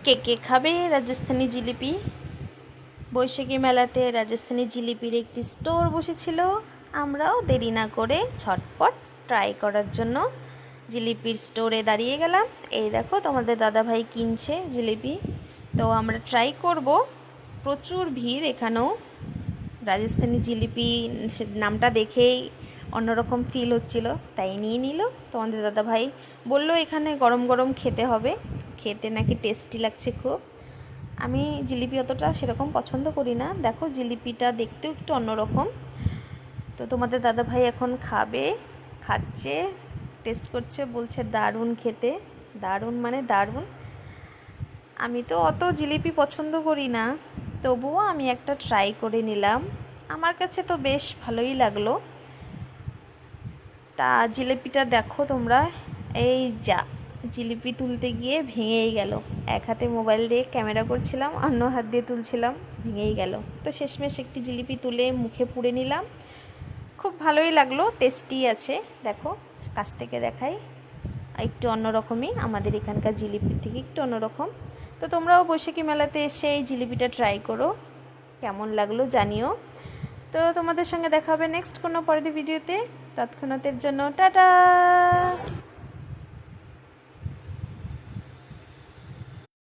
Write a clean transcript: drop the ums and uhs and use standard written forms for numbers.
কে কে খাবে রাজস্থানি জিলিপি? বৈশাখী মেলাতে রাজস্থানি জিলিপির একটি স্টোর বসেছিল। আমরাও দেরি না করে ঝটপট ট্রাই করার জন্য জিলিপির স্টোরে দাঁড়িয়ে গেলাম। এই দেখো তোমাদের দাদাভাই কিনছে জিলিপি, তো আমরা ট্রাই করব। প্রচুর ভিড় এখানেও। রাজস্থানি জিলিপি নামটা দেখেই অন্যরকম ফিল হচ্ছিল, তাই নিয়ে নিল। তোমাদের দাদাভাই বলল এখানে গরম গরম খেতে হবে, খেতে নাকি টেস্টি লাগছে খুব। আমি জিলিপি অতটা সেরকম পছন্দ করি না, দেখো জিলিপিটা দেখতেও একটু অন্যরকম। তো তোমাদের দাদাভাই এখন খাবে, খাচ্ছে, টেস্ট করছে, বলছে দারুণ খেতে। দারুণ মানে দারুণ। আমি তো অত জিলিপি পছন্দ করি না, তবুও আমি একটা ট্রাই করে নিলাম। আমার কাছে তো বেশ ভালোই লাগলো। তা জিলিপিটা দেখো তোমরা, এই যা, জিলিপি তুলতে গিয়ে ভেঙেই গেল। এক হাতে মোবাইল দিয়ে ক্যামেরা করছিলাম, অন্য হাত দিয়ে তুলছিলাম, ভেঙেই গেল। তো শেষমেশ একটি জিলিপি তুলে মুখে পুড়ে নিলাম। খুব ভালোই লাগলো, টেস্টি আছে। দেখো কাছ থেকে দেখাই, একটু অন্যরকমই, আমাদের এখানকার জিলিপির থেকে একটু অন্যরকম। তো তোমরাও বৈশাখী মেলাতে এসে এই জিলিপিটা ট্রাই করো, কেমন লাগলো জানিও। তো তোমাদের সঙ্গে দেখা হবে নেক্সট কোনো পরের ভিডিওতে। তৎক্ষণাতের জন্য টাটা।